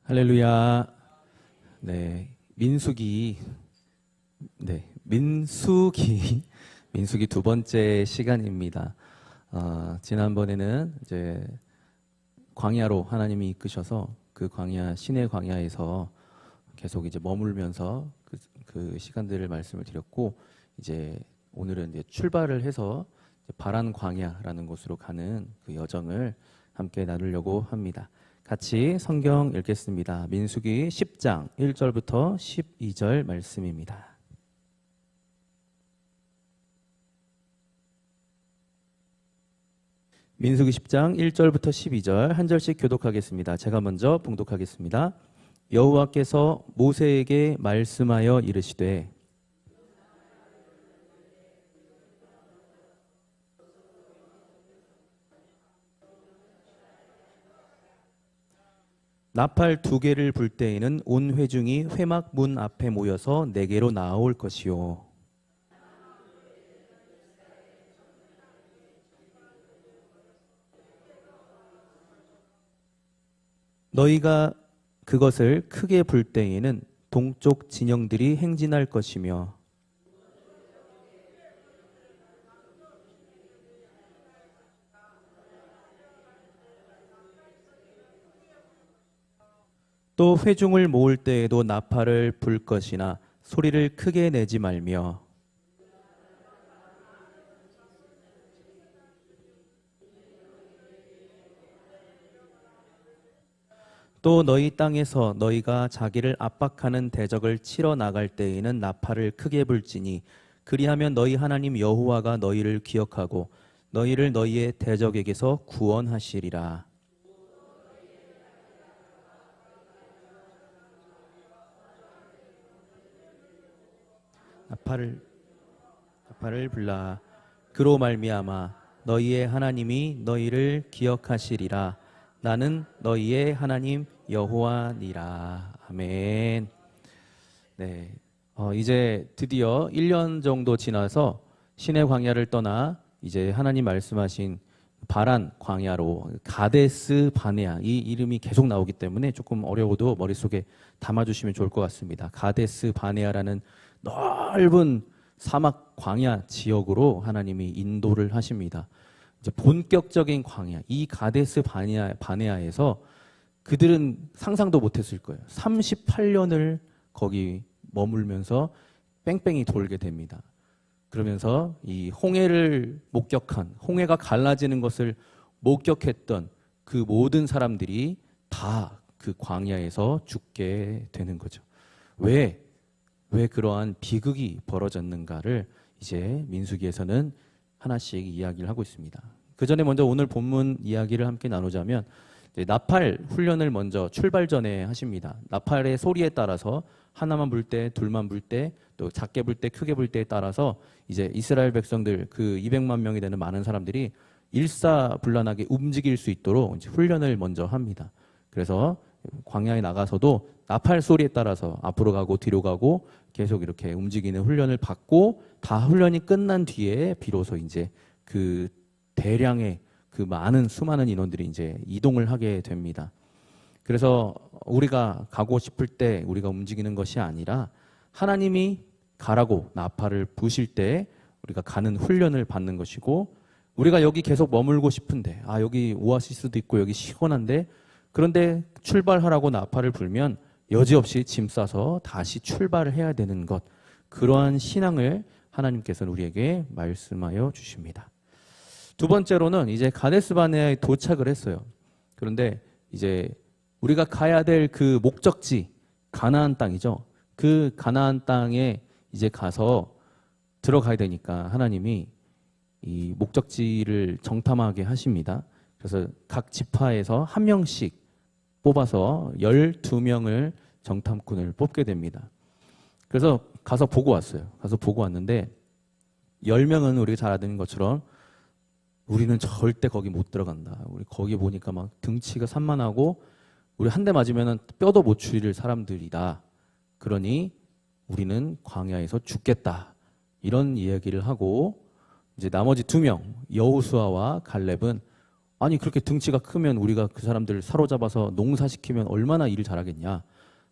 할렐루야. 네, 민수기, 민수기 두 번째 시간입니다. 지난번에는 이제 광야로 하나님이 이끄셔서 그 광야, 신의 광야에서 계속 이제 머물면서 그 시간들을 말씀을 드렸고, 이제 오늘은 이제 출발을 해서 바란 광야라는 곳으로 가는 그 여정을 함께 나누려고 합니다. 같이 성경 읽겠습니다. 민수기 10장 1절부터 12절 말씀입니다. 민수기 10장 1절부터 12절 한 절씩 교독하겠습니다. 제가 먼저 봉독하겠습니다. 여호와께서 모세에게 말씀하여 이르시되 나팔 2개를 불 때에는 온 회중이 회막 문 앞에 모여서 내게로 나아올 것이요. 너희가 그것을 크게 불 때에는 동쪽 진영들이 행진할 것이며 또 회중을 모을 때에도 나팔을 불 것이나 소리를 크게 내지 말며 또 너희 땅에서 너희가 자기를 압박하는 대적을 치러 나갈 때에는 나팔을 크게 불지니 그리하면 너희 하나님 여호와가 너희를 기억하고 너희를 너희의 대적에게서 구원하시리라. 나팔을 불라. 그로 말미암아 너희의 하나님이 너희를 기억하시리라. 나는 너희의 하나님 여호와니라. 아멘. 네, 이제 드디어 1년 정도 지나서 신의 광야를 떠나 이제 하나님 말씀하신 바란 광야로 가데스 바네아, 이 이름이 계속 나오기 때문에 조금 어려워도 머릿속에 담아주시면 좋을 것 같습니다. 가데스 바네아라는 넓은 사막 광야 지역으로 하나님이 인도를 하십니다. 이제 본격적인 광야, 이 가데스 바네아에서 그들은 상상도 못했을 거예요. 38년을 거기 머물면서 뺑뺑이 돌게 됩니다. 그러면서 이 홍해를 목격한, 홍해가 갈라지는 것을 목격했던 그 모든 사람들이 다 그 광야에서 죽게 되는 거죠. 왜 그러한 비극이 벌어졌는가를 이제 민수기에서는 하나씩 이야기를 하고 있습니다. 그 전에 먼저 오늘 본문 이야기를 함께 나누자면 나팔 훈련을 먼저 출발 전에 하십니다. 나팔의 소리에 따라서 하나만 불 때, 둘만 불 때, 또 작게 불 때, 크게 불 때에 따라서 이제 이스라엘 백성들 그 200만 명이 되는 많은 사람들이 일사불란하게 움직일 수 있도록 이제 훈련을 먼저 합니다. 그래서 광야에 나가서도 나팔 소리에 따라서 앞으로 가고 뒤로 가고 계속 이렇게 움직이는 훈련을 받고 다 훈련이 끝난 뒤에 비로소 이제 그 대량의 그 많은 수많은 인원들이 이제 이동을 하게 됩니다. 그래서 우리가 가고 싶을 때 우리가 움직이는 것이 아니라 하나님이 가라고 나팔을 부실 때 우리가 가는 훈련을 받는 것이고, 우리가 여기 계속 머물고 싶은데 여기 오아시스도 있고 여기 시원한데, 그런데 출발하라고 나팔을 불면 여지없이 짐 싸서 다시 출발을 해야 되는 것, 그러한 신앙을 하나님께서는 우리에게 말씀하여 주십니다. 두 번째로는 이제 가데스 바네아에 도착을 했어요. 그런데 이제 우리가 가야 될 그 목적지, 가나안 땅이죠. 그 가나안 땅에 이제 가서 들어가야 되니까 하나님이 이 목적지를 정탐하게 하십니다. 그래서 각 지파에서 한 명씩 뽑아서 12명을 정탐꾼을 뽑게 됩니다. 그래서 가서 보고 왔어요. 가서 보고 왔는데 10명은 우리가 잘 아는 것처럼 우리는 절대 거기 못 들어간다. 우리 거기 보니까 막 등치가 산만하고 우리 한 대 맞으면 뼈도 못 추릴 사람들이다. 그러니 우리는 광야에서 죽겠다. 이런 이야기를 하고, 이제 나머지 2명, 여호수아와 갈렙은 아니 그렇게 등치가 크면 우리가 그 사람들 사로잡아서 농사시키면 얼마나 일을 잘하겠냐.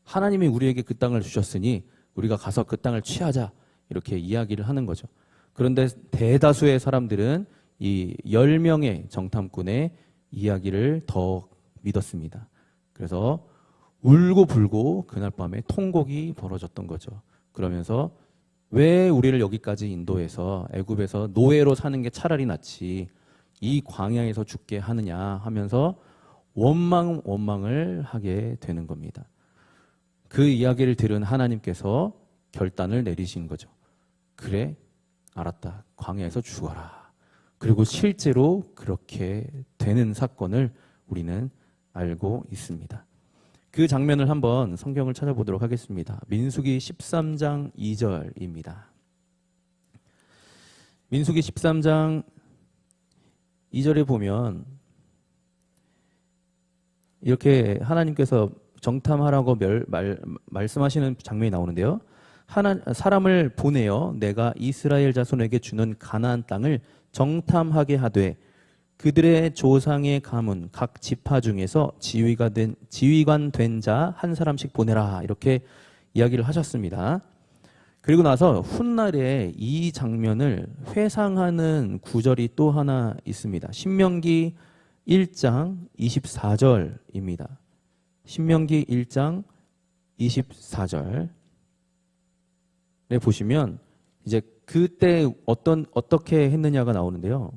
하나님이 우리에게 그 땅을 주셨으니 우리가 가서 그 땅을 취하자. 이렇게 이야기를 하는 거죠. 그런데 대다수의 사람들은 이 10명의 정탐꾼의 이야기를 더 믿었습니다. 그래서 울고불고 그날 밤에 통곡이 벌어졌던 거죠. 그러면서 왜 우리를 여기까지 인도해서 애굽에서 노예로 사는 게 차라리 낫지 이 광야에서 죽게 하느냐 하면서 원망을 하게 되는 겁니다. 그 이야기를 들은 하나님께서 결단을 내리신 거죠. 그래, 알았다. 광야에서 죽어라. 그리고 실제로 그렇게 되는 사건을 우리는 알고 있습니다. 그 장면을 한번 성경을 찾아보도록 하겠습니다. 민수기 13장 2절입니다. 민수기 13장 2절에 보면 이렇게 하나님께서 정탐하라고 말씀하시는 장면이 나오는데요. 사람을 보내어 내가 이스라엘 자손에게 주는 가나안 땅을 정탐하게 하되 그들의 조상의 가문 각 지파 중에서 지휘관 된 자 한 사람씩 보내라 이렇게 이야기를 하셨습니다. 그리고 나서 훗날에 이 장면을 회상하는 구절이 또 하나 있습니다. 신명기 1장 24절입니다. 신명기 1장 24절에 보시면 이제 그때 어떻게 했느냐가 나오는데요.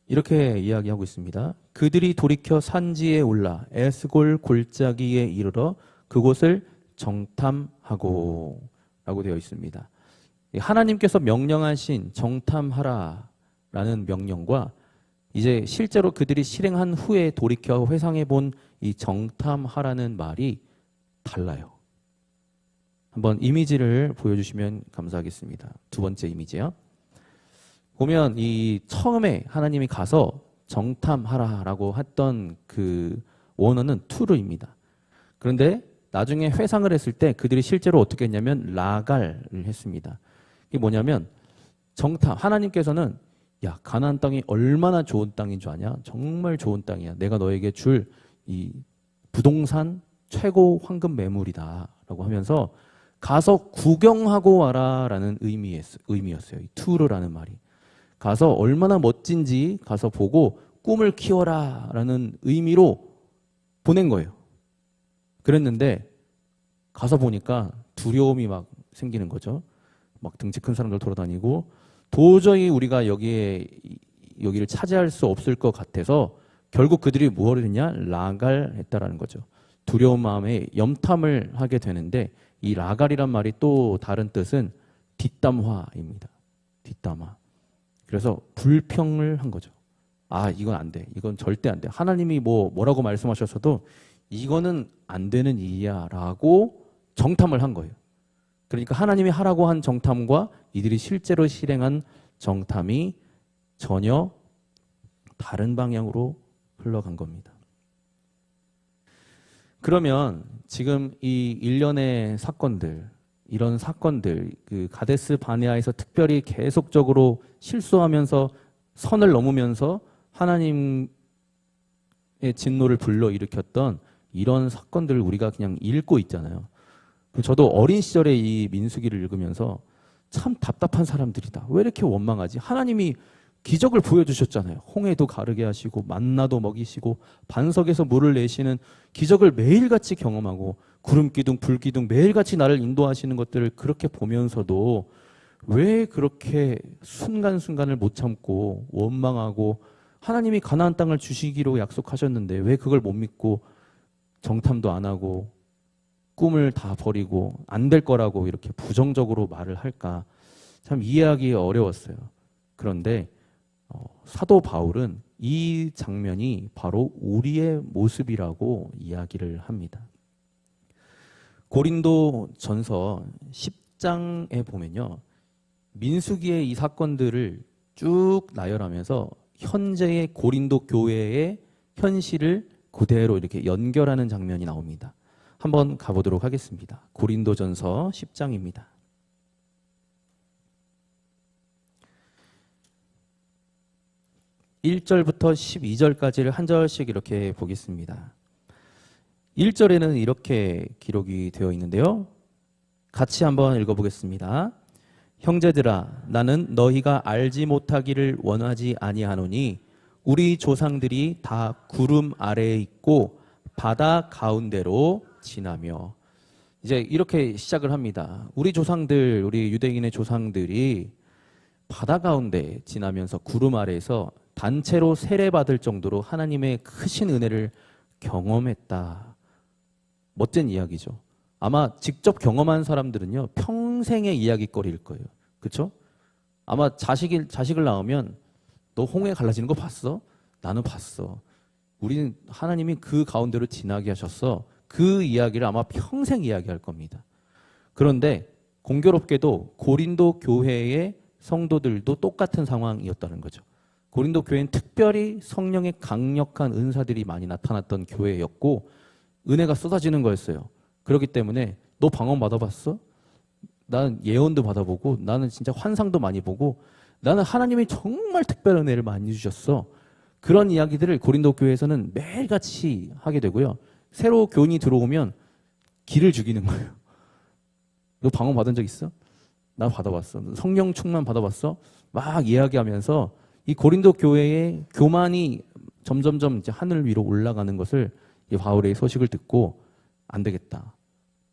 이렇게 이야기하고 있습니다. 그들이 돌이켜 산지에 올라 에스골 골짜기에 이르러 그곳을 정탐하고 라고 되어 있습니다. 하나님께서 명령하신 정탐하라 라는 명령과 이제 실제로 그들이 실행한 후에 돌이켜 회상해 본 이 정탐하라는 말이 달라요. 한번 이미지를 보여주시면 감사하겠습니다. 두 번째 이미지요. 보면 이 처음에 하나님이 가서 정탐하라라고 했던 그 원어는 투르입니다. 그런데 나중에 회상을 했을 때 그들이 실제로 어떻게 했냐면 라갈을 했습니다. 이게 뭐냐면 정탐, 하나님께서는 야 가나안 땅이 얼마나 좋은 땅인 줄 아냐? 정말 좋은 땅이야. 내가 너에게 줄 이 부동산 최고 황금 매물이다 라고 하면서 가서 구경하고 와라라는 의미였어요. 이 투르라는 말이. 가서 얼마나 멋진지 가서 보고 꿈을 키워라라는 의미로 보낸 거예요. 그랬는데 가서 보니까 두려움이 막 생기는 거죠. 막 등치 큰 사람들 돌아다니고 도저히 우리가 여기를 차지할 수 없을 것 같아서 결국 그들이 무엇을 했냐? 라갈했다라는 거죠. 두려운 마음에 염탐을 하게 되는데 이 라갈이란 말이 또 다른 뜻은 뒷담화입니다. 뒷담화. 그래서 불평을 한 거죠. 아, 이건 안 돼. 이건 절대 안 돼. 하나님이 뭐라고 말씀하셨어도 이거는 안 되는 일이야 라고 정탐을 한 거예요. 그러니까 하나님이 하라고 한 정탐과 이들이 실제로 실행한 정탐이 전혀 다른 방향으로 흘러간 겁니다. 그러면 지금 이 일련의 사건들, 이런 사건들, 그 가데스 바네아에서 특별히 계속적으로 실수하면서 선을 넘으면서 하나님의 진노를 불러일으켰던 이런 사건들을 우리가 그냥 읽고 있잖아요. 저도 어린 시절에 이 민수기를 읽으면서 참 답답한 사람들이다. 왜 이렇게 원망하지? 하나님이 기적을 보여주셨잖아요. 홍해도 가르게 하시고 만나도 먹이시고 반석에서 물을 내시는 기적을 매일같이 경험하고 구름기둥 불기둥 매일같이 나를 인도하시는 것들을 그렇게 보면서도 왜 그렇게 순간순간을 못 참고 원망하고 하나님이 가나안 땅을 주시기로 약속하셨는데 왜 그걸 못 믿고 정탐도 안 하고 꿈을 다 버리고 안 될 거라고 이렇게 부정적으로 말을 할까? 참 이해하기 어려웠어요. 그런데 사도 바울은 이 장면이 바로 우리의 모습이라고 이야기를 합니다. 고린도 전서 10장에 보면요. 민수기의 이 사건들을 쭉 나열하면서 현재의 고린도 교회의 현실을 그대로 이렇게 연결하는 장면이 나옵니다. 한번 가보도록 하겠습니다. 고린도전서 10장입니다. 1절부터 12절까지를 한 절씩 이렇게 보겠습니다. 1절에는 이렇게 기록이 되어 있는데요. 같이 한번 읽어보겠습니다. 형제들아, 나는 너희가 알지 못하기를 원하지 아니하노니 우리 조상들이 다 구름 아래에 있고 바다 가운데로 지나며. 이제 이렇게 시작을 합니다. 우리 조상들, 우리 유대인의 조상들이 바다 가운데 지나면서 구름 아래에서 단체로 세례받을 정도로 하나님의 크신 은혜를 경험했다. 멋진 이야기죠. 아마 직접 경험한 사람들은요, 평생의 이야기거리일 거예요. 그렇죠? 아마 자식을 낳으면 너 홍해 갈라지는 거 봤어? 나는 봤어. 우리는 하나님이 그 가운데로 지나게 하셨어. 그 이야기를 아마 평생 이야기할 겁니다. 그런데 공교롭게도 고린도 교회의 성도들도 똑같은 상황이었다는 거죠. 고린도 교회는 특별히 성령의 강력한 은사들이 많이 나타났던 교회였고 은혜가 쏟아지는 거였어요. 그렇기 때문에 너 방언 받아봤어? 나는 예언도 받아보고 나는 진짜 환상도 많이 보고 나는 하나님이 정말 특별한 은혜를 많이 주셨어. 그런 이야기들을 고린도 교회에서는 매일같이 하게 되고요. 새로 교인이 들어오면 기를 죽이는 거예요. 너 방언 받은 적 있어? 나 받아봤어. 성령 충만 받아봤어? 막 이야기하면서 이 고린도 교회의 교만이 점점점 이제 하늘 위로 올라가는 것을 이 바울의 소식을 듣고 안 되겠다.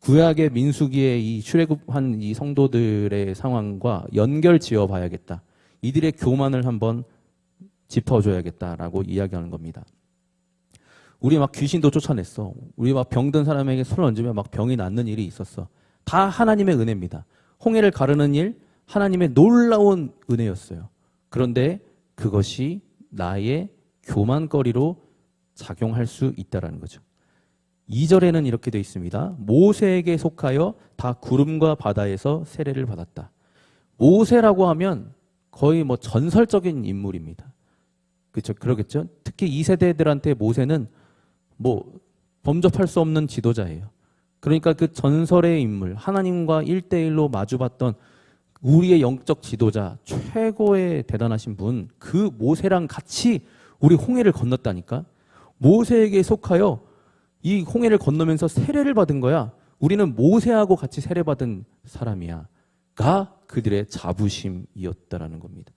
구약의 민수기에 이 출애굽한 이 성도들의 상황과 연결 지어 봐야겠다. 이들의 교만을 한번 짚어줘야겠다라고 이야기하는 겁니다. 우리 막 귀신도 쫓아냈어. 우리 막 병든 사람에게 손을 얹으면 막 병이 낫는 일이 있었어. 다 하나님의 은혜입니다. 홍해를 가르는 일, 하나님의 놀라운 은혜였어요. 그런데 그것이 나의 교만거리로 작용할 수 있다는 거죠. 2절에는 이렇게 되어 있습니다. 모세에게 속하여 다 구름과 바다에서 세례를 받았다. 모세라고 하면 거의 뭐 전설적인 인물입니다. 그렇죠? 그러겠죠? 특히 2세대들한테 모세는 뭐 범접할 수 없는 지도자예요. 그러니까 그 전설의 인물, 하나님과 1대1로 마주봤던 우리의 영적 지도자, 최고의 대단하신 분, 그 모세랑 같이 우리 홍해를 건넜다니까? 모세에게 속하여 이 홍해를 건너면서 세례를 받은 거야. 우리는 모세하고 같이 세례받은 사람이야. 가 그들의 자부심이었다라는 겁니다.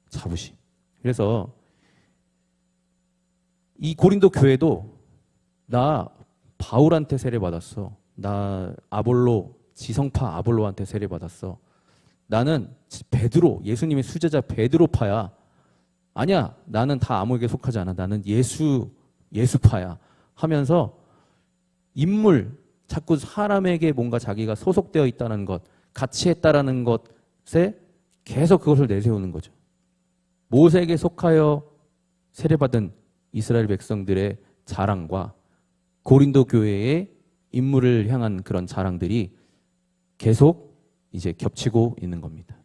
자부심. 그래서 이 고린도 교회도 나 바울한테 세례받았어. 나 아볼로, 지성파 아볼로한테 세례받았어. 나는 베드로, 예수님의 수제자 베드로파야. 아니야, 나는 다 아무에게 속하지 않아. 나는 예수파야. 하면서 인물, 자꾸 사람에게 뭔가 자기가 소속되어 있다는 것, 같이 했다라는 것에 계속 그것을 내세우는 거죠. 모세에게 속하여 세례받은 이스라엘 백성들의 자랑과 고린도 교회의 인물을 향한 그런 자랑들이 계속 이제 겹치고 있는 겁니다.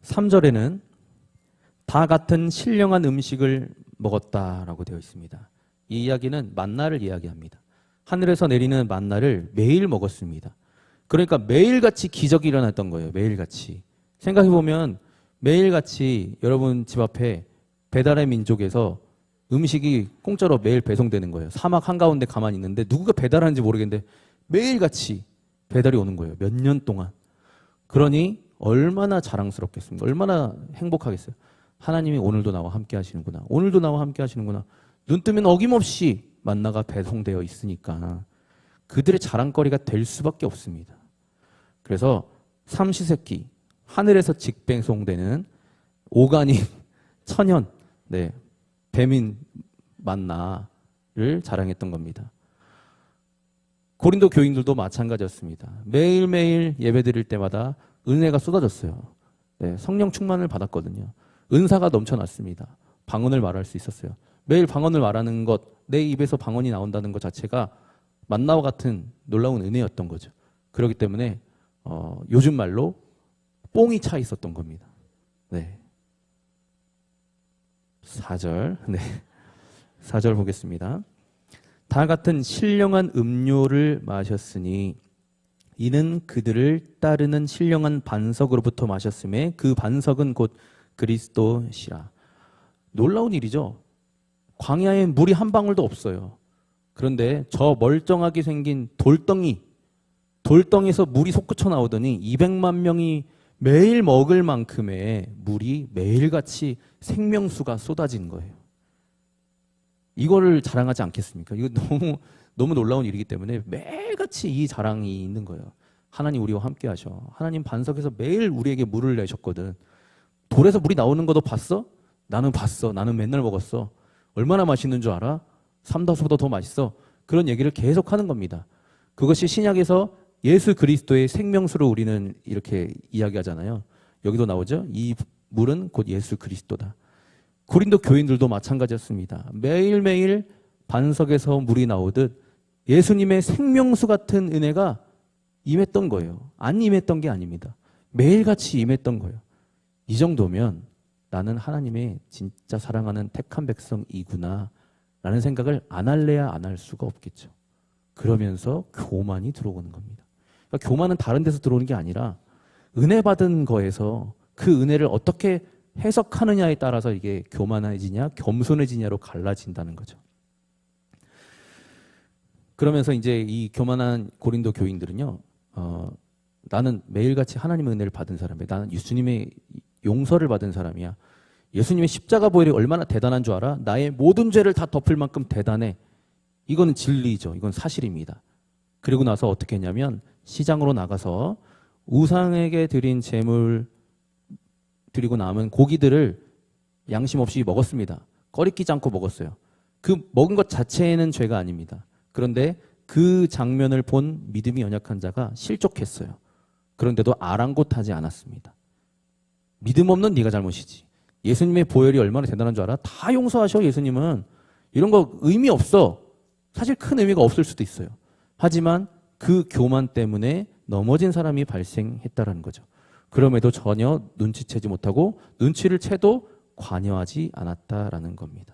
3절에는 다 같은 신령한 음식을 먹었다라고 되어 있습니다. 이 이야기는 만나를 이야기합니다. 하늘에서 내리는 만나를 매일 먹었습니다. 그러니까 매일같이 기적이 일어났던 거예요. 매일같이. 생각해보면 매일같이 여러분 집 앞에 배달의 민족에서 음식이 공짜로 매일 배송되는 거예요. 사막 한가운데 가만히 있는데 누구가 배달하는지 모르겠는데 매일같이 배달이 오는 거예요. 몇 년 동안. 그러니 얼마나 자랑스럽겠습니까? 얼마나 행복하겠어요. 하나님이 오늘도 나와 함께 하시는구나. 오늘도 나와 함께 하시는구나. 눈 뜨면 어김없이 만나가 배송되어 있으니까 그들의 자랑거리가 될 수밖에 없습니다. 그래서 삼시세끼 하늘에서 직배송되는 오가닉 천연 배민 만나를 자랑했던 겁니다. 고린도 교인들도 마찬가지였습니다. 매일매일 예배드릴 때마다 은혜가 쏟아졌어요. 성령 충만을 받았거든요. 은사가 넘쳐났습니다. 방언을 말할 수 있었어요. 매일 방언을 말하는 것, 내 입에서 방언이 나온다는 것 자체가 만나와 같은 놀라운 은혜였던 거죠. 그렇기 때문에 요즘 말로 뽕이 차 있었던 겁니다. 4절 4절 보겠습니다. 다 같은 신령한 음료를 마셨으니 이는 그들을 따르는 신령한 반석으로부터 마셨음에 그 반석은 곧 그리스도시라. 놀라운 일이죠. 광야에 물이 한 방울도 없어요. 그런데 저 멀쩡하게 생긴 돌덩이에서 물이 솟구쳐 나오더니 200만 명이 매일 먹을 만큼의 물이 매일같이 생명수가 쏟아지는 거예요. 이거를 자랑하지 않겠습니까? 이거 너무 놀라운 일이기 때문에 매일같이 이 자랑이 있는 거예요. 하나님 우리와 함께 하셔. 하나님 반석에서 매일 우리에게 물을 내셨거든. 돌에서 물이 나오는 것도 봤어? 나는 봤어. 나는 맨날 먹었어. 얼마나 맛있는 줄 알아? 삼다수보다 더 맛있어. 그런 얘기를 계속 하는 겁니다. 그것이 신약에서 예수 그리스도의 생명수로 우리는 이렇게 이야기하잖아요. 여기도 나오죠. 이 물은 곧 예수 그리스도다. 고린도 교인들도 마찬가지였습니다. 매일매일 반석에서 물이 나오듯 예수님의 생명수 같은 은혜가 임했던 거예요. 안 임했던 게 아닙니다. 매일같이 임했던 거예요. 이 정도면 나는 하나님의 진짜 사랑하는 택한 백성이구나 라는 생각을 안 할래야 안 할 수가 없겠죠. 그러면서 교만이 들어오는 겁니다. 그러니까 교만은 다른 데서 들어오는 게 아니라 은혜 받은 거에서 그 은혜를 어떻게 해석하느냐에 따라서 이게 교만해지냐 겸손해지냐로 갈라진다는 거죠. 그러면서 이제 이 교만한 고린도 교인들은요, 나는 매일같이 하나님의 은혜를 받은 사람이야. 나는 예수님의 용서를 받은 사람이야. 예수님의 십자가 보혈이 얼마나 대단한 줄 알아? 나의 모든 죄를 다 덮을 만큼 대단해. 이거는 진리죠. 이건 사실입니다. 그리고 나서 어떻게 했냐면 시장으로 나가서 우상에게 드린 제물 드리고 남은 고기들을 양심 없이 먹었습니다. 꺼리끼지 않고 먹었어요. 그 먹은 것 자체는 죄가 아닙니다. 그런데 그 장면을 본 믿음이 연약한 자가 실족했어요. 그런데도 아랑곳하지 않았습니다. 믿음 없는 네가 잘못이지. 예수님의 보혈이 얼마나 대단한 줄 알아? 다 용서하셔. 예수님은 이런 거 의미 없어. 사실 큰 의미가 없을 수도 있어요. 하지만 그 교만 때문에 넘어진 사람이 발생했다라는 거죠. 그럼에도 전혀 눈치채지 못하고 눈치를 채도 관여하지 않았다라는 겁니다.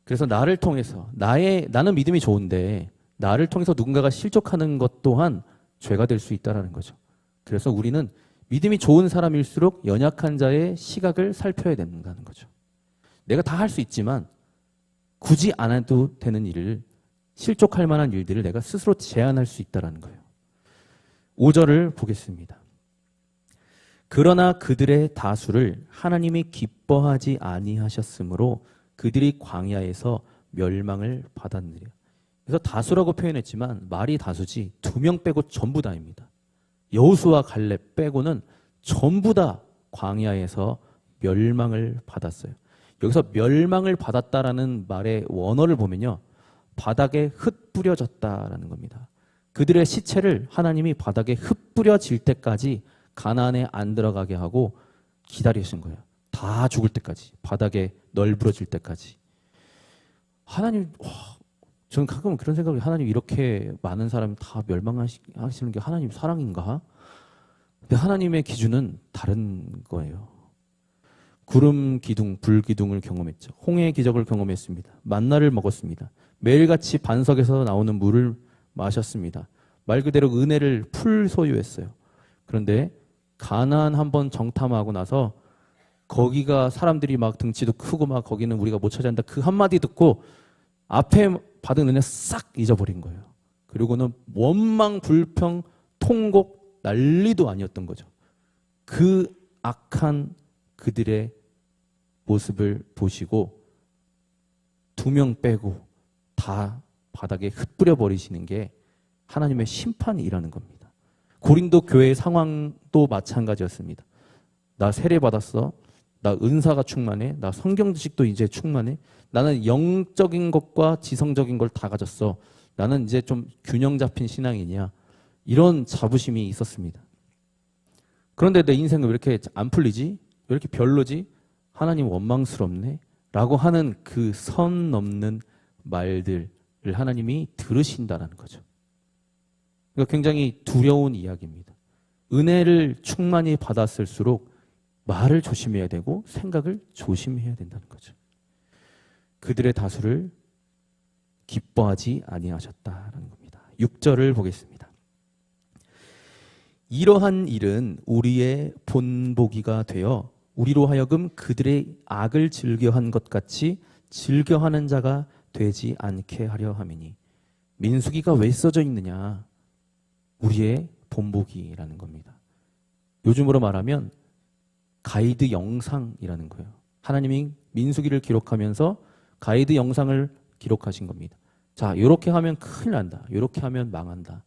그래서 나를 통해서 나는 믿음이 좋은데 나를 통해서 누군가가 실족하는 것 또한 죄가 될 수 있다라는 거죠. 그래서 우리는 믿음이 좋은 사람일수록 연약한 자의 시각을 살펴야 된다는 거죠. 내가 다 할 수 있지만 굳이 안 해도 되는 일을 실족할 만한 일들을 내가 스스로 제한할 수 있다는 거예요. 5절을 보겠습니다. 그러나 그들의 다수를 하나님이 기뻐하지 아니하셨으므로 그들이 광야에서 멸망을 받았느니라. 그래서 다수라고 표현했지만 말이 다수지 2명 빼고 전부 다입니다. 여호수아 갈렙 빼고는 전부 다 광야에서 멸망을 받았어요. 여기서 멸망을 받았다라는 말의 원어를 보면요. 바닥에 흩뿌려졌다라는 겁니다. 그들의 시체를 하나님이 바닥에 흩뿌려질 때까지 가나안에 안 들어가게 하고 기다리신 거예요. 다 죽을 때까지. 바닥에 널브러질 때까지. 하나님, 저는 가끔 그런 생각을 해요. 하나님 이렇게 많은 사람이 다 멸망하시는 게 하나님 사랑인가? 근데 하나님의 기준은 다른 거예요. 구름 기둥, 불 기둥을 경험했죠. 홍해의 기적을 경험했습니다. 만나를 먹었습니다. 매일같이 반석에서 나오는 물을 마셨습니다. 말 그대로 은혜를 풀 소유했어요. 그런데 가나안 한번 정탐하고 나서 거기가 사람들이 막 등치도 크고 막 거기는 우리가 못 차지한다. 그 한마디 듣고 앞에 받은 은혜 싹 잊어버린 거예요. 그리고는 원망, 불평, 통곡, 난리도 아니었던 거죠. 그 악한 그들의 모습을 보시고 2명 빼고 다 바닥에 흩뿌려 버리시는 게 하나님의 심판이라는 겁니다. 고린도 교회의 상황도 마찬가지였습니다. 나 세례 받았어. 나 은사가 충만해. 나 성경 지식도 이제 충만해. 나는 영적인 것과 지성적인 걸 다 가졌어. 나는 이제 좀 균형 잡힌 신앙이냐. 이런 자부심이 있었습니다. 그런데 내 인생은 왜 이렇게 안 풀리지? 왜 이렇게 별로지? 하나님 원망스럽네? 라고 하는 그 선 넘는 말들을 하나님이 들으신다는 거죠. 그러니까 굉장히 두려운 이야기입니다. 은혜를 충만히 받았을수록 말을 조심해야 되고 생각을 조심해야 된다는 거죠. 그들의 다수를 기뻐하지 아니하셨다라는 겁니다. 6절을 보겠습니다. 이러한 일은 우리의 본보기가 되어 우리로 하여금 그들의 악을 즐겨한 것 같이 즐겨하는 자가 되지 않게 하려 함이니. 민수기가 왜 써져 있느냐? 우리의 본보기라는 겁니다. 요즘으로 말하면 가이드 영상이라는 거예요. 하나님이 민수기를 기록하면서 가이드 영상을 기록하신 겁니다. 자, 요렇게 하면 큰일 난다. 요렇게 하면 망한다.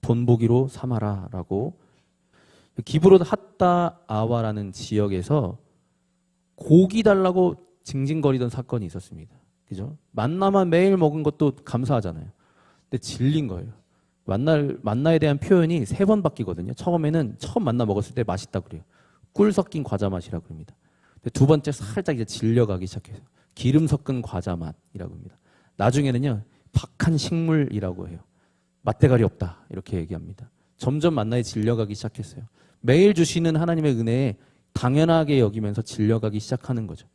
본보기로 삼아라 라고. 기브롯 핫다 아와라는 지역에서 고기 달라고 징징거리던 사건이 있었습니다. 그죠? 만나만 매일 먹은 것도 감사하잖아요. 근데 질린 거예요. 만나에 대한 표현이 3번 바뀌거든요. 처음에는 처음 만나 먹었을 때 맛있다 그래요. 꿀 섞인 과자 맛이라고 합니다. 근데 두 번째 살짝 이제 질려가기 시작해요. 기름 섞은 과자 맛이라고 합니다. 나중에는요, 박한 식물이라고 해요. 맛대가리 없다 이렇게 얘기합니다. 점점 만나에 질려가기 시작했어요. 매일 주시는 하나님의 은혜에 당연하게 여기면서 질려가기 시작하는 거죠.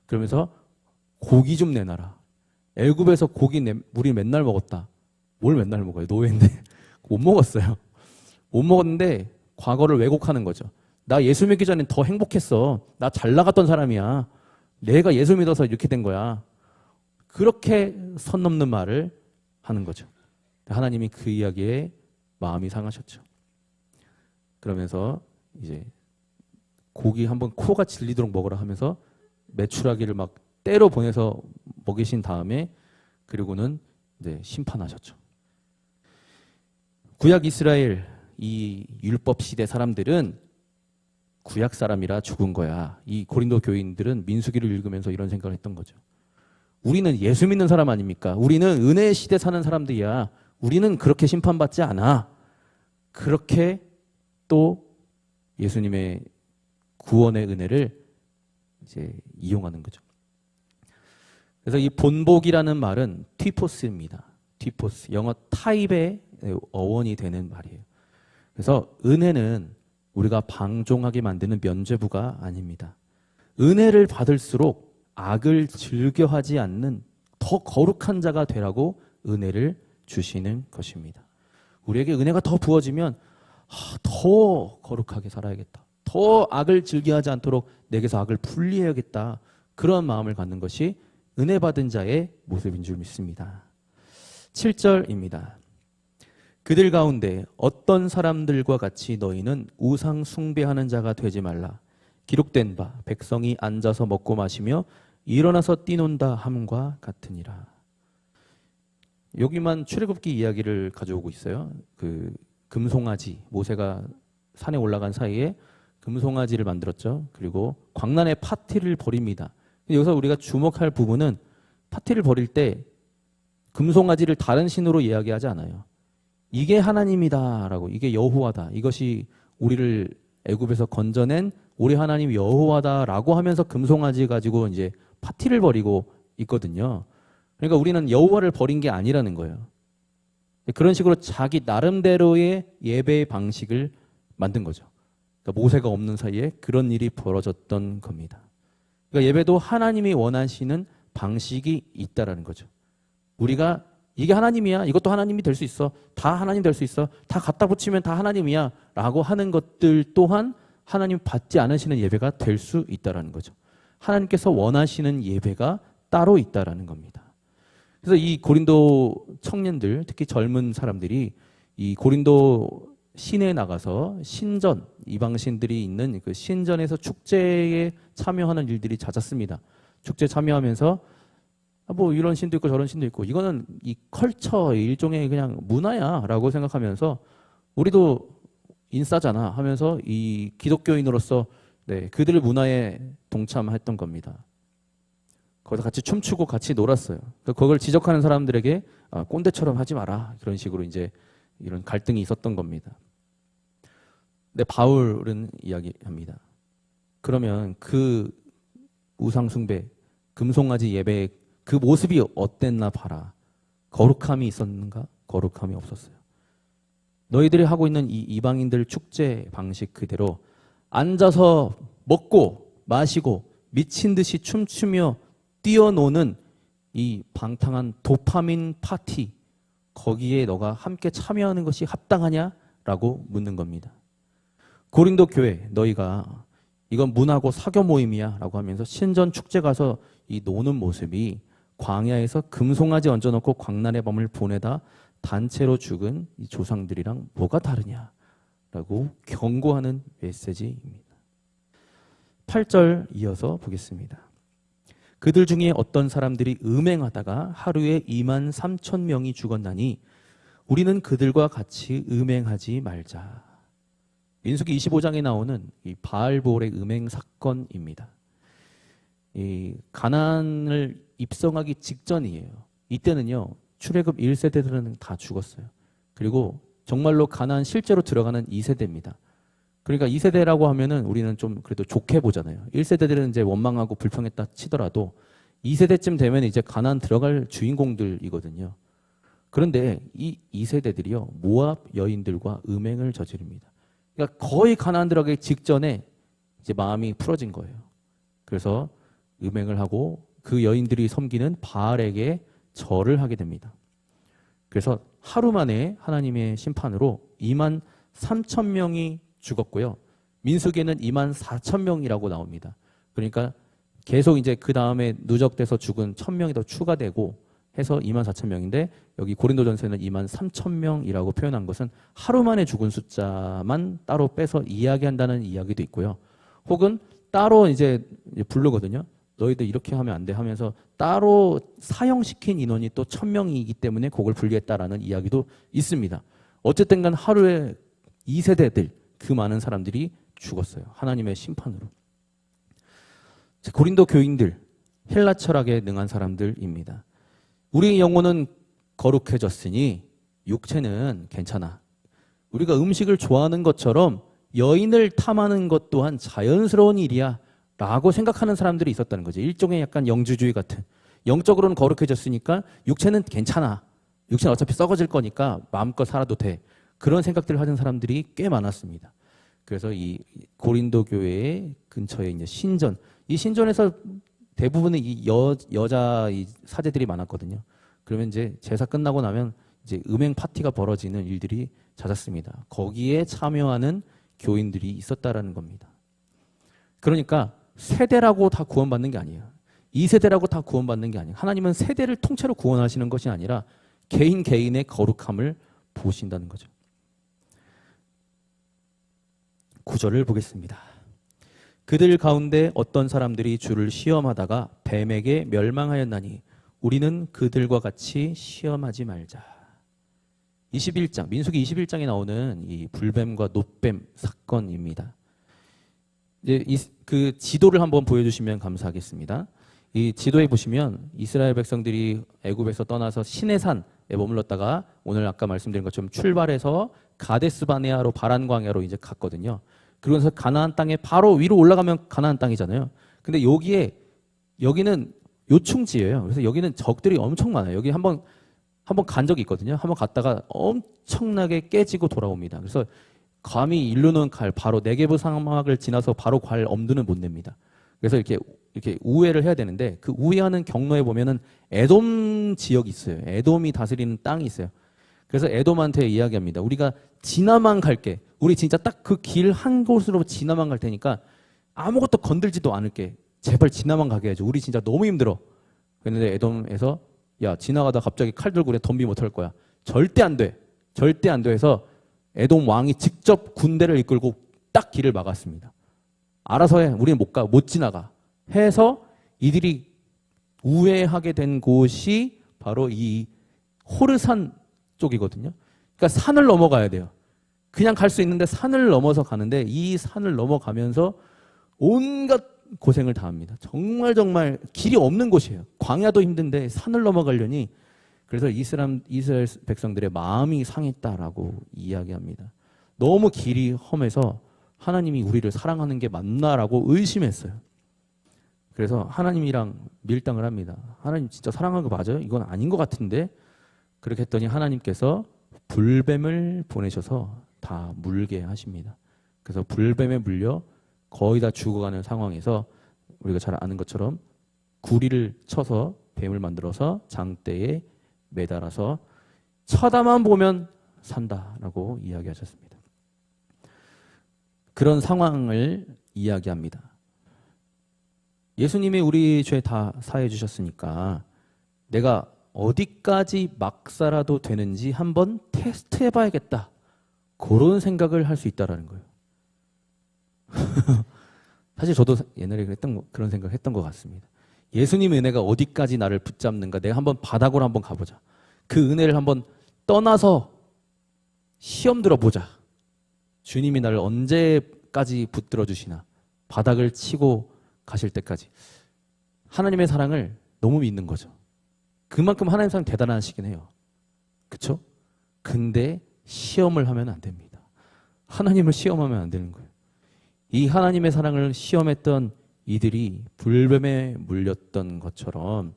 그러면서 고기 좀 내놔라. 애굽에서 고기 우리 맨날 먹었다. 뭘 맨날 먹어요? 노예인데 못 먹었어요. 못 먹었는데 과거를 왜곡하는 거죠. 나 예수 믿기 전엔 더 행복했어. 나 잘 나갔던 사람이야. 내가 예수 믿어서 이렇게 된 거야. 그렇게 선 넘는 말을 하는 거죠. 하나님이 그 이야기에 마음이 상하셨죠. 그러면서 이제 고기 한번 코가 질리도록 먹으라 하면서 메추라기를 막 때려 보내서 먹이신 다음에 그리고는 이제 심판하셨죠. 구약 이스라엘 이 율법 시대 사람들은 구약 사람이라 죽은 거야. 이 고린도 교인들은 민수기를 읽으면서 이런 생각을 했던 거죠. 우리는 예수 믿는 사람 아닙니까? 우리는 은혜의 시대 사는 사람들이야. 우리는 그렇게 심판받지 않아. 그렇게 또 예수님의 구원의 은혜를 이제 이용하는 거죠. 그래서 이 본복이라는 말은 티포스입니다. 티포스. 영어 타입의 어원이 되는 말이에요. 그래서 은혜는 우리가 방종하게 만드는 면죄부가 아닙니다. 은혜를 받을수록 악을 즐겨하지 않는 더 거룩한 자가 되라고 은혜를 주시는 것입니다. 우리에게 은혜가 더 부어지면 더 거룩하게 살아야겠다. 더 악을 즐겨하지 않도록 내게서 악을 분리해야겠다. 그런 마음을 갖는 것이 은혜 받은 자의 모습인 줄 믿습니다. 7절입니다. 그들 가운데 어떤 사람들과 같이 너희는 우상 숭배하는 자가 되지 말라. 기록된 바 백성이 앉아서 먹고 마시며 일어나서 뛰논다 함과 같으니라. 여기만 출애굽기 이야기를 가져오고 있어요. 그 금송아지, 모세가 산에 올라간 사이에 금송아지를 만들었죠. 그리고 광란의 파티를 벌입니다. 여기서 우리가 주목할 부분은 파티를 벌일 때 금송아지를 다른 신으로 이야기하지 않아요. 이게 하나님이다라고, 이게 여호와다, 이것이 우리를 애굽에서 건져낸 우리 하나님 여호와다라고 하면서 금송아지 가지고 이제 파티를 벌이고 있거든요. 그러니까 우리는 여호와를 버린 게 아니라는 거예요. 그런 식으로 자기 나름대로의 예배 방식을 만든 거죠. 그러니까 모세가 없는 사이에 그런 일이 벌어졌던 겁니다. 그러니까 예배도 하나님이 원하시는 방식이 있다라는 거죠. 우리가 이게 하나님이야, 이것도 하나님이 될 수 있어, 다 하나님 될 수 있어, 다 갖다 붙이면 다 하나님이야 라고 하는 것들 또한 하나님 받지 않으시는 예배가 될 수 있다라는 거죠. 하나님께서 원하시는 예배가 따로 있다라는 겁니다. 그래서 이 고린도 청년들, 특히 젊은 사람들이 이 고린도 시내에 나가서 신전, 이방신들이 있는 그 신전에서 축제에 참여하는 일들이 잦았습니다. 축제 참여하면서 뭐 이런 신도 있고 저런 신도 있고 이거는 이 컬처, 일종의 그냥 문화야 라고 생각하면서 우리도 인싸잖아 하면서 이 기독교인으로서 그들의 문화에 동참했던 겁니다. 거기서 같이 춤추고 같이 놀았어요. 그걸 지적하는 사람들에게 꼰대처럼 하지 마라, 그런 식으로 이제 이런 갈등이 있었던 겁니다. 근데 바울은 이야기합니다. 그러면 그 우상숭배, 금송아지 예배 그 모습이 어땠나 봐라. 거룩함이 있었는가? 거룩함이 없었어요. 너희들이 하고 있는 이 이방인들 축제 방식 그대로 앉아서 먹고 마시고 미친 듯이 춤추며 뛰어노는 이 방탕한 도파민 파티, 거기에 너가 함께 참여하는 것이 합당하냐? 라고 묻는 겁니다. 고린도 교회, 너희가 이건 문하고 사교 모임이야 라고 하면서 신전 축제 가서 이 노는 모습이 광야에서 금송아지 얹어놓고 광란의 밤을 보내다 단체로 죽은 이 조상들이랑 뭐가 다르냐라고 경고하는 메시지입니다. 8절 이어서 보겠습니다. 그들 중에 어떤 사람들이 음행하다가 하루에 2만 3천 명이 죽었나니 우리는 그들과 같이 음행하지 말자. 민수기 25장에 나오는 이 바알볼의 음행 사건입니다. 이 가나안을 입성하기 직전이에요. 이때는요, 출애굽 1세대들은 다 죽었어요. 그리고 정말로 가나안 실제로 들어가는 2세대입니다. 그러니까 2세대라고 하면은 우리는 좀 그래도 좋게 보잖아요. 1세대들은 이제 원망하고 불평했다 치더라도 2세대쯤 되면 이제 가나안 들어갈 주인공들이거든요. 그런데 이 2세대들이요, 모압 여인들과 음행을 저지릅니다. 그러니까 거의 가나안 들어가기 직전에 이제 마음이 풀어진 거예요. 그래서 음행을 하고 그 여인들이 섬기는 바알에게 절을 하게 됩니다. 그래서 하루 만에 하나님의 심판으로 2만 3천 명이 죽었고요. 민수기에는 2만 4천 명이라고 나옵니다. 그러니까 계속 이제 그 다음에 누적돼서 죽은 1,000명이 더 추가되고 해서 2만 4천 명인데 여기 고린도전서에는 2만 3천 명이라고 표현한 것은 하루 만에 죽은 숫자만 따로 빼서 이야기한다는 이야기도 있고요. 혹은 따로 이제 부르거든요. 너희들 이렇게 하면 안 돼 하면서 따로 사형시킨 인원이 또 1,000명이기 때문에 그걸 분리했다라는 이야기도 있습니다. 어쨌든 간 하루에 2세대들 그 많은 사람들이 죽었어요. 하나님의 심판으로. 고린도 교인들, 헬라 철학에 능한 사람들입니다. 우리의 영혼은 거룩해졌으니 육체는 괜찮아. 우리가 음식을 좋아하는 것처럼 여인을 탐하는 것 또한 자연스러운 일이야 라고 생각하는 사람들이 있었다는 거죠. 일종의 약간 영주주의 같은. 영적으로는 거룩해졌으니까 육체는 괜찮아. 육체는 어차피 썩어질 거니까 마음껏 살아도 돼. 그런 생각들을 하는 사람들이 꽤 많았습니다. 그래서 이 고린도 교회 근처에 이제 신전, 이 신전에서 대부분의 이 여자 이 사제들이 많았거든요. 그러면 이제 제사 끝나고 나면 이제 음행 파티가 벌어지는 일들이 잦았습니다. 거기에 참여하는 교인들이 있었다라는 겁니다. 그러니까 세대라고 다 구원받는 게 아니에요. 2세대라고 다 구원받는 게 아니에요. 하나님은 세대를 통째로 구원하시는 것이 아니라 개인 개인의 거룩함을 보신다는 거죠. 9절을 보겠습니다. 그들 가운데 어떤 사람들이 주를 시험하다가 뱀에게 멸망하였나니 우리는 그들과 같이 시험하지 말자. 21장, 민수기 21장에 나오는 이 불뱀과 놋뱀 사건입니다. 이제 그 지도를 한번 보여주시면 감사하겠습니다. 이 지도에 보시면 이스라엘 백성들이 애굽에서 떠나서 시내산에 머물렀다가 오늘 아까 말씀드린 것처럼 출발해서 가데스 바네아로 바란 광야로 이제 갔거든요. 그러면서 가나안 땅에 바로 위로 올라가면 가나안 땅이잖아요. 근데 여기는 요충지예요. 그래서 여기는 적들이 엄청 많아요. 여기 한번 간 적이 있거든요. 한번 갔다가 엄청나게 깨지고 돌아옵니다. 그래서 감히 일루는 갈 바로 네게브 사막을 지나서 바로 갈 엄두는 못 냅니다. 그래서 이렇게 우회를 해야 되는데 그 우회하는 경로에 보면은 에돔 지역이 있어요. 에돔이 다스리는 땅이 있어요. 그래서 에돔한테 이야기합니다. 우리가 지나만 갈게. 우리 진짜 딱 그 길 한 곳으로 지나만 갈 테니까 아무것도 건들지도 않을게. 제발 지나만 가게 해줘. 우리 진짜 너무 힘들어. 그런데 에돔에서 야 지나가다 갑자기 칼 들고 그래 덤비 못할 거야. 절대 안 돼. 절대 안 돼 해서 에돔 왕이 직접 군대를 이끌고 딱 길을 막았습니다. 알아서 해. 우리는 못 가. 못 지나가. 해서 이들이 우회하게 된 곳이 바로 이 호르산 쪽이거든요. 그러니까 산을 넘어가야 돼요. 그냥 갈 수 있는데 산을 넘어서 가는데 이 산을 넘어가면서 온갖 고생을 다합니다. 정말 길이 없는 곳이에요. 광야도 힘든데 산을 넘어가려니 그래서 이스라엘 백성들의 마음이 상했다라고 이야기합니다. 너무 길이 험해서 하나님이 우리를 사랑하는 게 맞나라고 의심했어요. 그래서 하나님이랑 밀당을 합니다. 하나님 진짜 사랑하는 거 맞아요? 이건 아닌 것 같은데? 그렇게 했더니 하나님께서 불뱀을 보내셔서 다 물게 하십니다. 그래서 불뱀에 물려 거의 다 죽어가는 상황에서 우리가 잘 아는 것처럼 구리를 쳐서 뱀을 만들어서 장대에 매달아서 쳐다만 보면 산다라고 이야기하셨습니다. 그런 상황을 이야기합니다. 예수님이 우리 죄 다 사해 주셨으니까 내가 어디까지 막 살아도 되는지 한번 테스트 해봐야겠다. 그런 생각을 할 수 있다라는 거예요. 사실 저도 옛날에 그런 생각을 했던 것 같습니다. 예수님 은혜가 어디까지 나를 붙잡는가, 내가 한번 바닥으로 한번 가보자. 그 은혜를 한번 떠나서 시험 들어보자. 주님이 나를 언제까지 붙들어 주시나, 바닥을 치고 가실 때까지. 하나님의 사랑을 너무 믿는 거죠. 그만큼 하나님 사랑 대단하시긴 해요. 그렇죠? 근데 시험을 하면 안 됩니다. 하나님을 시험하면 안 되는 거예요. 이 하나님의 사랑을 시험했던 이들이 불뱀에 물렸던 것처럼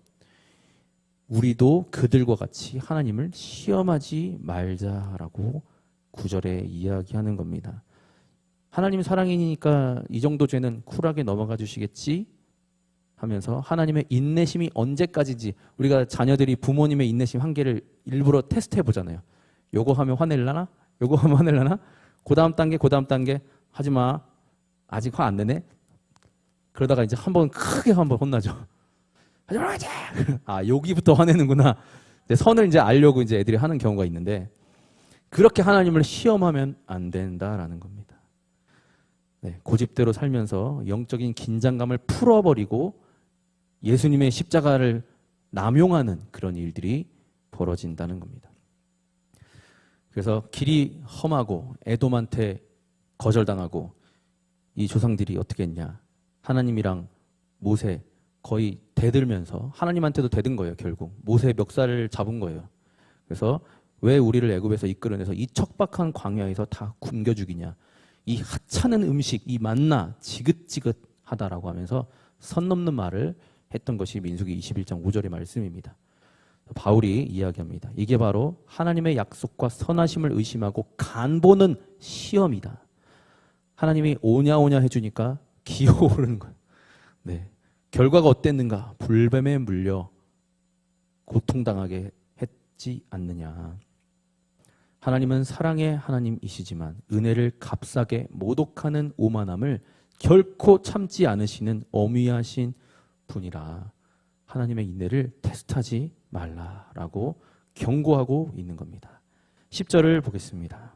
우리도 그들과 같이 하나님을 시험하지 말자라고 9절에 이야기하는 겁니다. 하나님 사랑이니까 이 정도 죄는 쿨하게 넘어가 주시겠지 하면서 하나님의 인내심이 언제까지인지, 우리가 자녀들이 부모님의 인내심 한계를 일부러 테스트해 보잖아요. 요거 하면 화낼라나? 요거 하면 화낼라나? 그 다음 단계 하지 마. 아직 화 안 내네? 그러다가 이제 한번 크게 한번 혼나죠. 하지 말아야지! 아, 여기부터 화내는구나. 선을 이제 알려고 이제 애들이 하는 경우가 있는데, 그렇게 하나님을 시험하면 안 된다라는 겁니다. 네, 고집대로 살면서 영적인 긴장감을 풀어버리고 예수님의 십자가를 남용하는 그런 일들이 벌어진다는 겁니다. 그래서 길이 험하고 에돔한테 거절당하고 이 조상들이 어떻게 했냐. 하나님이랑 모세 거의 대들면서 하나님한테도 대든 거예요. 결국 모세 멱살을 잡은 거예요. 그래서 왜 우리를 애굽에서 이끌어내서 이 척박한 광야에서 다 굶겨 죽이냐. 이 하찮은 음식, 이 만나 지긋지긋하다라고 하면서 선 넘는 말을 했던 것이 민수기 21장 5절의 말씀입니다. 바울이 이야기합니다. 이게 바로 하나님의 약속과 선하심을 의심하고 간보는 시험이다. 하나님이 오냐 해주니까 기어오르는 거예요. 네. 결과가 어땠는가? 불뱀에 물려 고통당하게 했지 않느냐. 하나님은 사랑의 하나님이시지만 은혜를 값싸게 모독하는 오만함을 결코 참지 않으시는 어미하신 분이라 하나님의 인내를 테스트하지 말라라고 경고하고 있는 겁니다. 10절을 보겠습니다.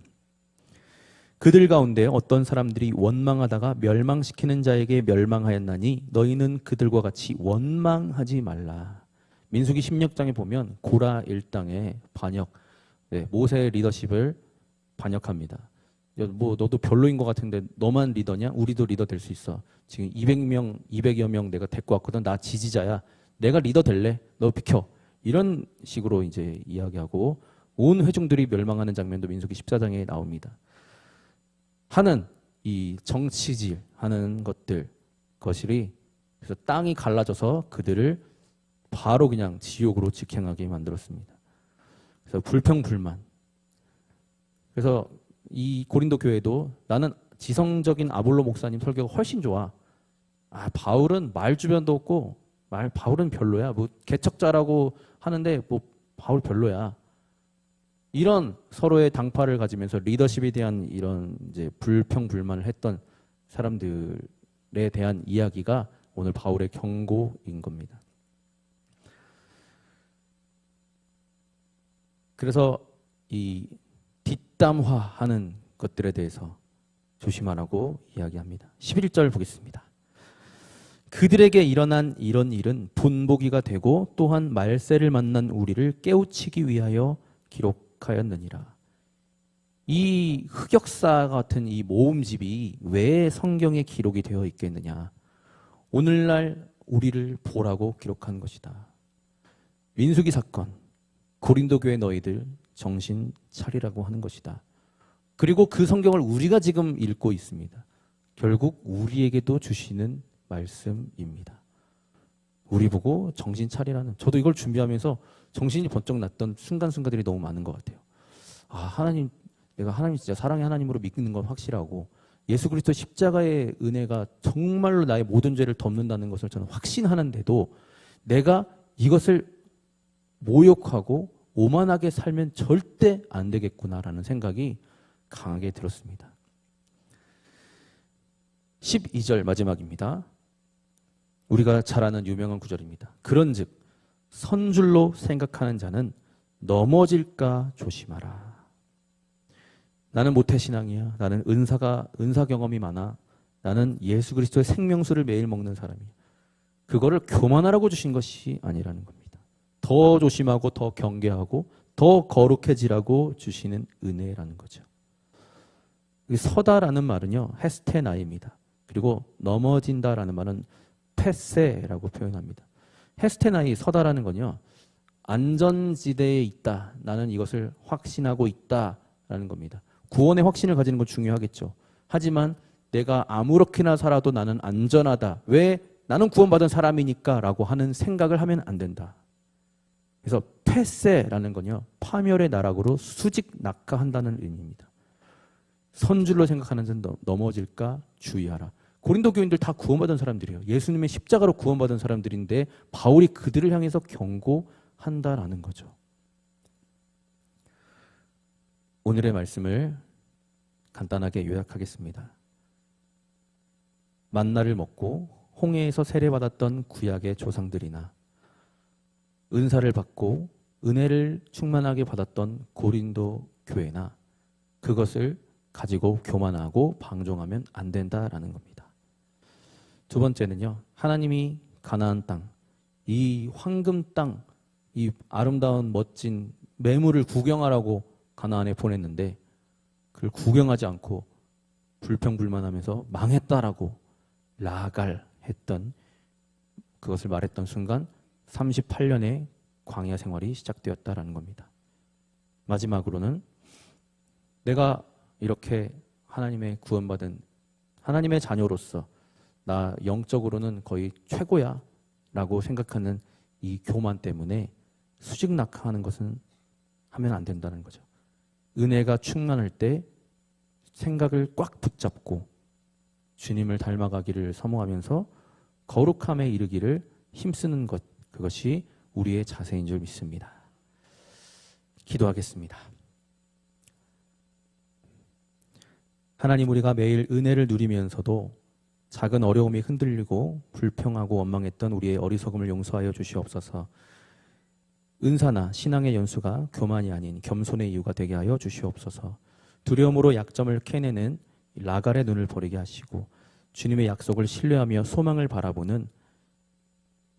그들 가운데 어떤 사람들이 원망하다가 멸망시키는 자에게 멸망하였나니 너희는 그들과 같이 원망하지 말라. 민수기 16장에 보면 고라 일당의 반역, 모세의 리더십을 반역합니다. 뭐 너도 별로인 것 같은데 너만 리더냐? 우리도 리더 될 수 있어. 지금 200여 명 내가 데리고 왔거든. 나 지지자야. 내가 리더 될래? 너 비켜. 이런 식으로 이제 이야기하고 온 회중들이 멸망하는 장면도 민수기 14장에 나옵니다. 하는 이 정치질 하는 것들 거실이 그래서 땅이 갈라져서 그들을 바로 그냥 지옥으로 직행하게 만들었습니다. 그래서 불평불만. 그래서 이 고린도 교회도 나는 지성적인 아볼로 목사님 설교가 훨씬 좋아. 아, 바울은 말 주변도 없고 바울은 별로야. 뭐 개척자라고 하는데 뭐 바울 별로야. 이런 서로의 당파를 가지면서 리더십에 대한 이런 이제 불평불만을 했던 사람들에 대한 이야기가 오늘 바울의 경고인 겁니다. 그래서 이 뒷담화하는 것들에 대해서 조심하라고 이야기합니다. 11절 보겠습니다. 그들에게 일어난 이런 일은 본보기가 되고 또한 말세를 만난 우리를 깨우치기 위하여 기록하였느니라. 이 흑역사 같은 이 모음집이 왜 성경에 기록이 되어 있겠느냐. 오늘날 우리를 보라고 기록한 것이다. 민수기 사건, 고린도 교회 너희들 정신 차리라고 하는 것이다. 그리고 그 성경을 우리가 지금 읽고 있습니다. 결국 우리에게도 주시는 말씀입니다. 우리 보고 정신 차리라는. 저도 이걸 준비하면서 정신이 번쩍 났던 순간순간들이 너무 많은 것 같아요. 아, 하나님, 내가 하나님 진짜 사랑의 하나님으로 믿는 건 확실하고 예수 그리스도 십자가의 은혜가 정말로 나의 모든 죄를 덮는다는 것을 저는 확신하는데도 내가 이것을 모욕하고 오만하게 살면 절대 안 되겠구나라는 생각이 강하게 들었습니다. 12절 마지막입니다. 우리가 잘 아는 유명한 구절입니다. 그런즉 선줄로 생각하는 자는 넘어질까 조심하라. 나는 모태신앙이야. 나는 은사 경험이 많아. 나는 예수 그리스도의 생명수를 매일 먹는 사람이야. 그거를 교만하라고 주신 것이 아니라는 겁니다. 더 조심하고 더 경계하고 더 거룩해지라고 주시는 은혜라는 거죠. 서다라는 말은요, 헤스테나입니다. 그리고 넘어진다라는 말은 페세라고 표현합니다. 헤스테나이 서다라는 건요, 안전지대에 있다. 나는 이것을 확신하고 있다라는 겁니다. 구원의 확신을 가지는 건 중요하겠죠. 하지만 내가 아무렇게나 살아도 나는 안전하다. 왜? 나는 구원받은 사람이니까 라고 하는 생각을 하면 안 된다. 그래서 페세라는 건요, 파멸의 나락으로 수직 낙하한다는 의미입니다. 선줄로 생각하는 자는 넘어질까 주의하라. 고린도 교인들 다 구원받은 사람들이에요. 예수님의 십자가로 구원받은 사람들인데 바울이 그들을 향해서 경고한다라는 거죠. 오늘의 말씀을 간단하게 요약하겠습니다. 만나를 먹고 홍해에서 세례받았던 구약의 조상들이나 은사를 받고 은혜를 충만하게 받았던 고린도 교회나 그것을 가지고 교만하고 방종하면 안 된다라는 겁니다. 두 번째는요, 하나님이 가나안 땅, 이 황금 땅, 이 아름다운 멋진 매물을 구경하라고 가나안에 보냈는데 그걸 구경하지 않고 불평불만하면서 망했다라고 라갈했던, 그것을 말했던 순간 38년의 광야 생활이 시작되었다라는 겁니다. 마지막으로는 내가 이렇게 하나님의 구원받은 하나님의 자녀로서 나 영적으로는 거의 최고야 라고 생각하는 이 교만 때문에 수직낙하하는 것은 하면 안 된다는 거죠. 은혜가 충만할 때 생각을 꽉 붙잡고 주님을 닮아가기를 사모하면서 거룩함에 이르기를 힘쓰는 것, 그것이 우리의 자세인 줄 믿습니다. 기도하겠습니다. 하나님, 우리가 매일 은혜를 누리면서도 작은 어려움이 흔들리고 불평하고 원망했던 우리의 어리석음을 용서하여 주시옵소서. 은사나 신앙의 연수가 교만이 아닌 겸손의 이유가 되게 하여 주시옵소서. 두려움으로 약점을 캐내는 라갈의 눈을 버리게 하시고 주님의 약속을 신뢰하며 소망을 바라보는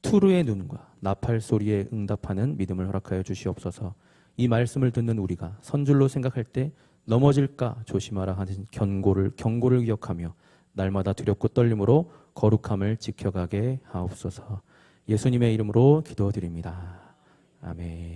투르의 눈과 나팔 소리에 응답하는 믿음을 허락하여 주시옵소서. 이 말씀을 듣는 우리가 선줄로 생각할 때 넘어질까 조심하라 하는 경고를 기억하며 날마다 두렵고 떨림으로 거룩함을 지켜가게 하옵소서. 예수님의 이름으로 기도드립니다. 아멘.